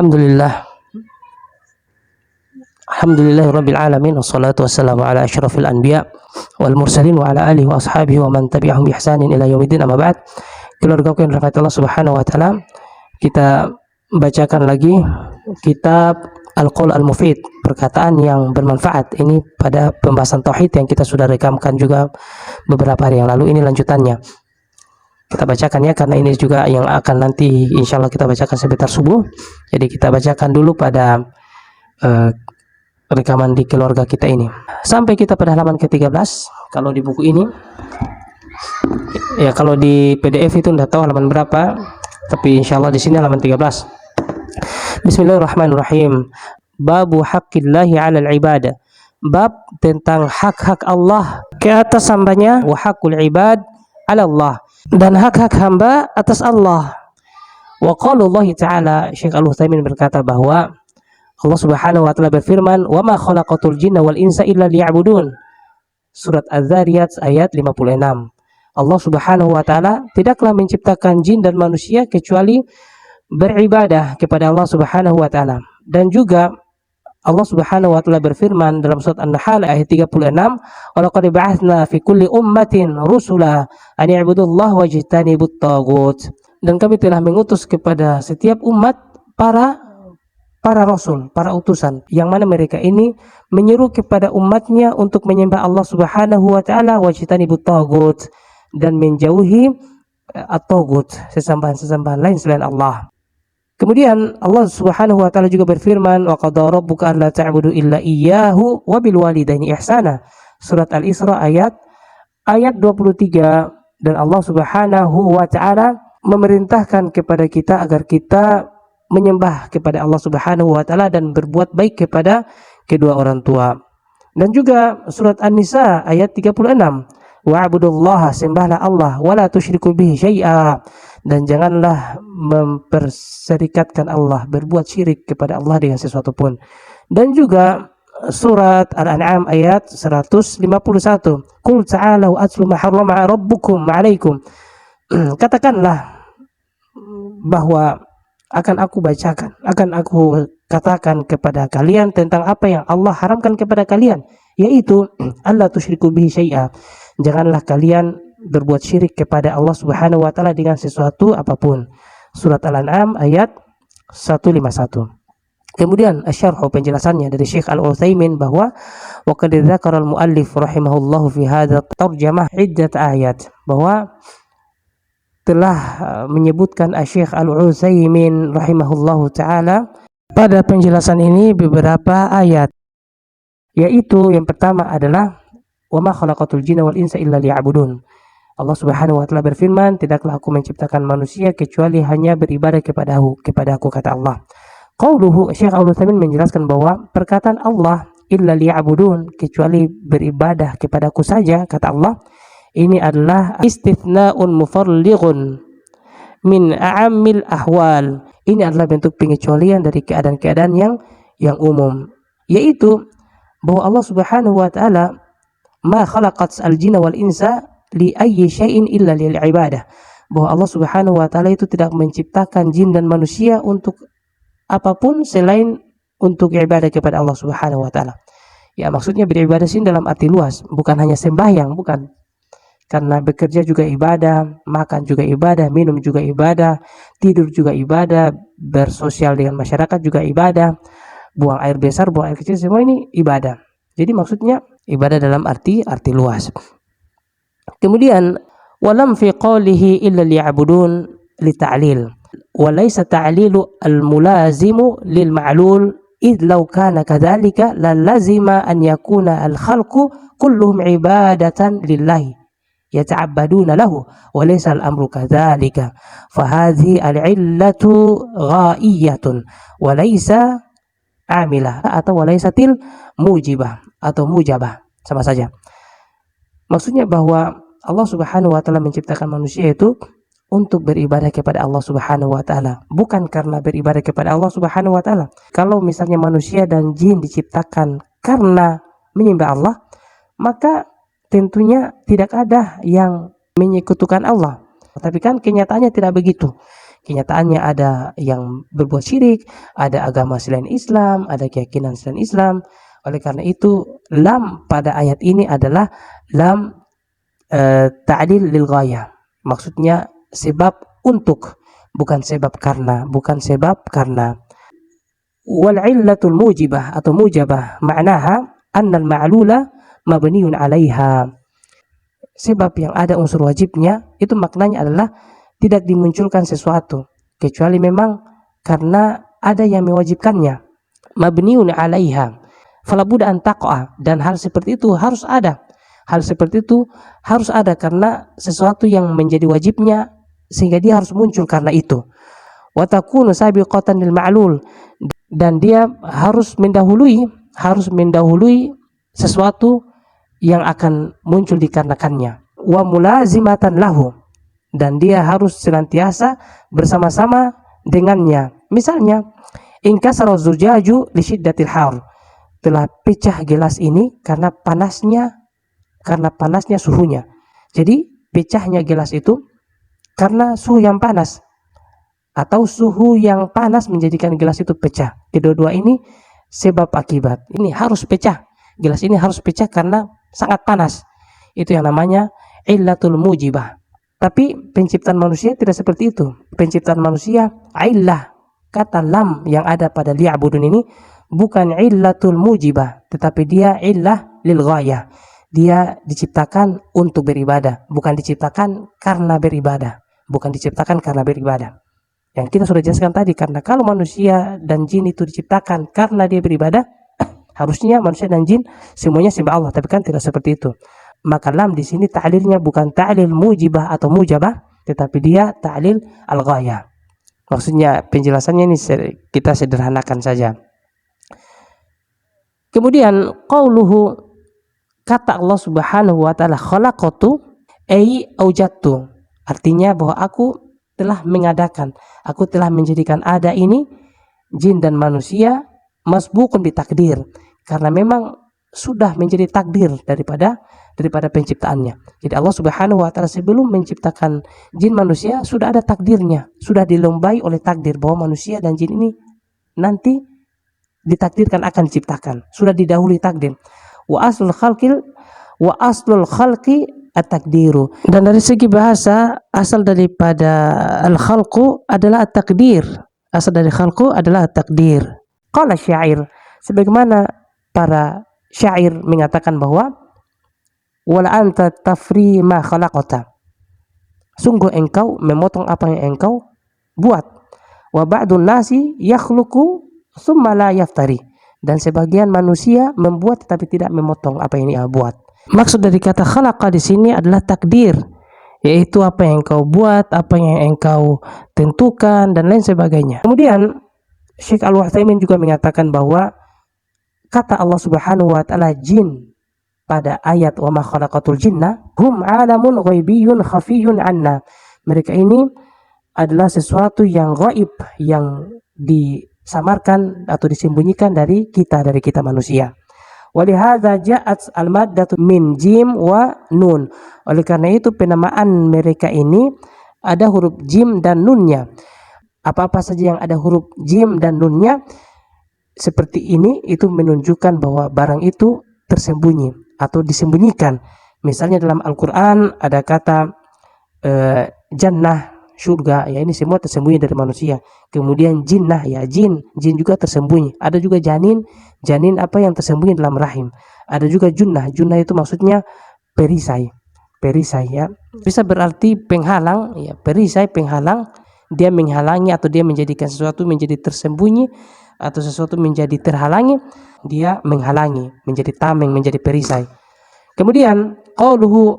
Alhamdulillah. Alhamdulillahirabbil alamin wassalatu wassalamu ala asyrafil anbiya wal mursalin wa ala alihi wa ashabihi wa man tabi'ahum bi ihsanin ila yaumiddin, amma ba'd. Keluargaku yang dirahmati Allah Subhanahu wa taala, kita bacakan lagi kitab Al-Qaul Al-Mufid, perkataan yang bermanfaat. Ini pada pembahasan tauhid yang kita sudah rekamkan juga beberapa hari yang lalu. Ini lanjutannya. Kita bacakan ya, karena ini juga yang akan nanti insya Allah kita bacakan sebentar subuh. Jadi kita bacakan dulu pada rekaman di keluarga kita ini. Sampai kita pada halaman ke-13. Kalau di buku ini, ya kalau di PDF itu tidak tahu halaman berapa, tapi insya Allah di sini halaman 13. Bismillahirrahmanirrahim. Babu haqqillahi 'alal ibadah. Bab tentang hak-hak Allah ke atas hambanya, wa haqqul ibad 'ala Allah, dan hak-hak hamba atas Allah. Wa qaulullahi ta'ala, Syekh Al-Utsaimin berkata bahwa Allah Subhanahu wa taala berfirman, "Wa ma khalaqatul jinna wal insa illa liya'budun." Surat Az-Zariyat ayat 56. Allah Subhanahu wa taala tidaklah menciptakan jin dan manusia kecuali beribadah kepada Allah Subhanahu wa taala. Dan juga Allah Subhanahu wa taala berfirman dalam surat An-Nahl ayat 36, "Wa laqad ba'atsna fi kulli ummatin rusula an i'budullaha wajtanibut taghut." Dan kami telah mengutus kepada setiap umat para rasul, para utusan, yang mana mereka ini menyeru kepada umatnya untuk menyembah Allah Subhanahu wa taala wajtanibut taghut, dan menjauhi at-taghut, sesembahan-sesembahan lain selain Allah. Kemudian Allah Subhanahu wa taala juga berfirman, "Wa qadara rabbuka alla ta'budu illa iyyahu wa bil walidaini ihsana." Surat Al-Isra ayat 23. Dan Allah Subhanahu wa taala memerintahkan kepada kita agar kita menyembah kepada Allah Subhanahu wa taala dan berbuat baik kepada kedua orang tua. Dan juga surat An-Nisa ayat 36, "Wa'budullaha, sembahlah Allah, wa la tusyriku bihi syai'a." Dan janganlah memperserikatkan Allah, berbuat syirik kepada Allah dengan sesuatu pun. Dan juga surat Al-An'am ayat 151, "Qul ta'alu atlu ma harrama rabbukum 'alaikum." Katakanlah bahwa akan aku katakan kepada kalian tentang apa yang Allah haramkan kepada kalian, yaitu alla tusyriku bihi syai'a. Janganlah kalian berbuat syirik kepada Allah Subhanahu wa taala dengan sesuatu apapun. Surat Al-An'am ayat 151. Kemudian asyarhu, penjelasannya dari Syekh Al-Utsaimin bahwa wa qad dzakara al-muallif rahimahullahu fi hadza tarjamah iddat ayat, bahwa telah menyebutkan Syekh Al-Utsaimin rahimahullahu taala pada penjelasan ini beberapa ayat, yaitu yang pertama adalah wa ma khalaqatul jinna wal insa illa liya'budun. Allah Subhanahu wa taala berfirman, "Tidaklah aku menciptakan manusia kecuali hanya beribadah kepada aku, kata Allah. Qauluhu, Syekh Al-Utsaimin menjelaskan bahwa perkataan Allah illa liya'budun, kecuali beribadah kepadaku saja, kata Allah, ini adalah istithna'un mufarlighun min a'ammil ahwal. Ini adalah bentuk pengecualian dari keadaan-keadaan yang umum, yaitu bahwa Allah Subhanahu wa taala ma khalaqat al-jinna wal insa li ayyi syai'in illa lil ibadah, bahwa Allah Subhanahu wa taala itu tidak menciptakan jin dan manusia untuk apapun selain untuk ibadah kepada Allah Subhanahu wa taala. Ya, maksudnya beribadah sini dalam arti luas, bukan hanya sembahyang, bukan. Karena bekerja juga ibadah, makan juga ibadah, minum juga ibadah, tidur juga ibadah, bersosial dengan masyarakat juga ibadah, buang air besar, buang air kecil, semua ini ibadah. Jadi maksudnya ibadah dalam arti luas. Kemudian walam fi qawlihi illa liya'budun li ta'lil wa laysa ta'lilu al-mulazimu lil ma'lul id law kana kadzalika la lazima an yakuna al-khalqu kulluhum ibadatan lillahi yata'abbaduna lahu wa laysa al-amru kadzalika fa hadhihi al-illatu ghaiyatun wa laysa amilah atau wa laysatil mujibah atau mujabah, sama saja. Maksudnya bahwa Allah Subhanahu wa taala menciptakan manusia itu untuk beribadah kepada Allah Subhanahu wa taala, bukan karena beribadah kepada Allah Subhanahu wa taala. Kalau misalnya manusia dan jin diciptakan karena menyembah Allah, maka tentunya tidak ada yang menyekutukan Allah. Tapi kan kenyataannya tidak begitu. kenyataannya ada yang berbuat syirik, ada agama selain Islam, ada keyakinan selain Islam. Oleh karena itu, lam pada ayat ini adalah lam ta'lil lil ghayah. Maksudnya sebab untuk, bukan sebab karena, bukan sebab karena. Wal illatul mujibah atau mujabah ma'naha anna al-ma'lula mabniun 'alaiha. Sebab yang ada unsur wajibnya itu maknanya adalah tidak dimunculkan sesuatu kecuali memang karena ada yang mewajibkannya. Mabniun 'alaiha. Fala budda an taqa'a, dan hal seperti itu harus ada. Hal seperti itu harus ada karena sesuatu yang menjadi wajibnya sehingga dia harus muncul karena itu. Wa takunu sabiqatan lil ma'lul, dan dia harus mendahului sesuatu yang akan muncul dikarenakannya. Wa mulazimatan lahu, dan dia harus senantiasa bersama-sama dengannya. Misalnya, in kasara zujaju li syiddatil har, telah pecah gelas ini karena panasnya suhunya. Jadi pecahnya gelas itu karena suhu yang panas, atau suhu yang panas menjadikan gelas itu pecah. Kedua-dua ini sebab akibat. Ini harus pecah. Gelas ini harus pecah karena sangat panas. Itu yang namanya illatul mujibah. Tapi penciptaan manusia tidak seperti itu. Penciptaan manusia, illah, kata lam yang ada pada liya'budun ini bukan illatul mujibah, tetapi dia illah lil ghayah. Dia diciptakan untuk beribadah, bukan diciptakan karena beribadah. Bukan diciptakan karena beribadah. Yang kita sudah jelaskan tadi, karena kalau manusia dan jin itu diciptakan karena dia beribadah, harusnya manusia dan jin semuanya sembah Allah, tapi kan tidak seperti itu. Maka lam di sini ta'lilnya bukan ta'lil mujibah atau mujabah, tetapi dia ta'lil al-ghayah. Maksudnya penjelasannya ini kita sederhanakan saja. Kemudian qauluhu, kata Allah Subhanahu wa taala, khalaqatu ay aujadtu, artinya bahwa aku telah mengadakan, aku telah menjadikan ada ini jin dan manusia masbukun bitakdir, karena memang sudah menjadi takdir daripada penciptaannya. Jadi Allah Subhanahu wa taala sebelum menciptakan jin manusia sudah ada takdirnya, sudah dilombai oleh takdir bahwa manusia dan jin ini nanti ditakdirkan akan diciptakan, sudah didahului takdir. Wa aslul khalqi at-takdiru, dan dari segi bahasa asal daripada al-khalqu adalah at-takdir. Asal dari khalqu adalah at-takdir. Qala syair, sebagaimana para syair mengatakan bahwa wala anta tafri ma khalaqata, sungguh engkau memotong apa yang engkau buat. Wa ba'dun nasi yakhluqu tsumma la yaftari, dan sebagian manusia membuat tetapi tidak memotong apa yang ia buat. Maksud dari kata khalaqa di sini adalah takdir, yaitu apa yang engkau buat, apa yang engkau tentukan dan lain sebagainya. Kemudian Syekh Al-Utsaimin juga mengatakan bahwa kata Allah Subhanahu wa taala jin pada ayat wa ma khalaqatul jinna hum alamun ghaibiyyun khafiyyun anna, mereka ini adalah sesuatu yang gaib, yang disamarkan atau disembunyikan dari kita manusia. Walihadza ja'at al-maddatu min jim wa nun, oleh karena itu penamaan mereka ini ada huruf jim dan nunnya. Apa-apa saja yang ada huruf jim dan nunnya seperti ini itu menunjukkan bahwa barang itu tersembunyi atau disembunyikan. Misalnya dalam Al-Quran ada kata jannah, surga, ya ini semua tersembunyi dari manusia. Kemudian jinnah, ya jin juga tersembunyi. Ada juga janin apa yang tersembunyi dalam rahim. Ada juga junnah itu maksudnya perisai ya. Bisa berarti penghalang, ya perisai penghalang, dia menghalangi atau dia menjadikan sesuatu menjadi tersembunyi atau sesuatu menjadi terhalangi, dia menghalangi, menjadi tameng, menjadi perisai. Kemudian qauluhu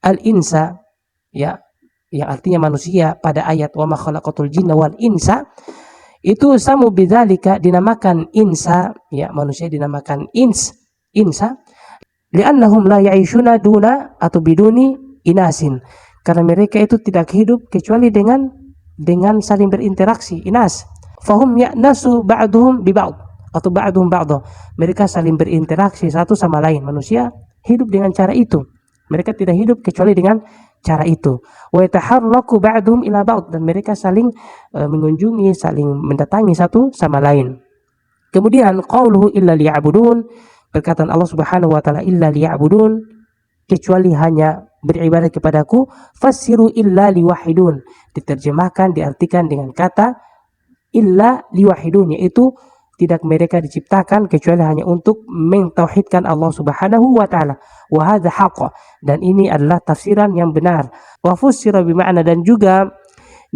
al-insa, ya, yang artinya manusia pada ayat wa ma khalaqatul jinna wal insa, itu samu bidzalika, dinamakan insa, ya manusia dinamakan insa li'annahum la ya'ishuna duna atau biduni inasin, karena mereka itu tidak hidup kecuali dengan saling berinteraksi, inas. Fahum ya'nasu ba'duhum bi ba'd atau ba'duhum ba'd, mereka saling berinteraksi satu sama lain. Manusia hidup dengan cara itu. Mereka tidak hidup kecuali dengan cara itu. Wa yataharraku ba'dhum ila ba'd, dan mereka saling mengunjungi, saling mendatangi satu sama lain. Kemudian qauluhu illa liya'budun, perkataan Allah Subhanahu wa taala illa liya'budun, kecuali hanya beribadah kepadaku. Fassiru illa liwahidun, diterjemahkan, diartikan dengan kata illa liwahidun, yaitu tidak mereka diciptakan kecuali hanya untuk mentauhidkan Allah Subhanahu wa taala. Wa hadza haqq, dan ini adalah tafsiran yang benar. Wa fussira bi ma'na, dan juga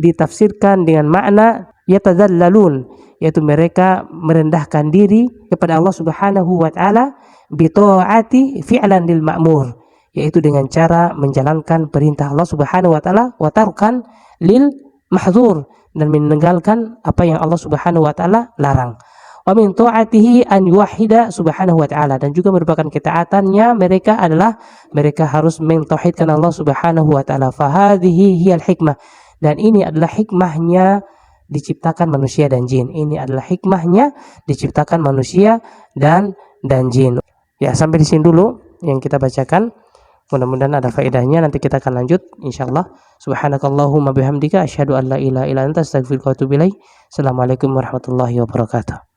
ditafsirkan dengan makna yatadzallalun, yaitu mereka merendahkan diri kepada Allah Subhanahu wa taala, bi ta'ati fi'lan lil ma'mur, yaitu dengan cara menjalankan perintah Allah Subhanahu wa taala, wa tarkan lil mahdzur, dan meninggalkan apa yang Allah Subhanahu wa taala larang. Wa min ta'atihi an yuwahhida subhanahu wa ta'ala, dan juga merupakan ketaatannya mereka adalah mereka harus mentauhidkan Allah Subhanahu wa taala. Fa hadhihi hiyal hikmah, dan ini adalah hikmahnya diciptakan manusia dan jin. Ini adalah hikmahnya diciptakan manusia dan jin. Ya, sampai di sini dulu yang kita bacakan. Mudah-mudahan ada faedahnya. Nanti kita akan lanjut insyaallah. Subhanakallahumma bihamdika asyhadu an la ilaha illa anta astaghfiruka wa atubu ilaik. Assalamualaikum warahmatullahi wabarakatuh.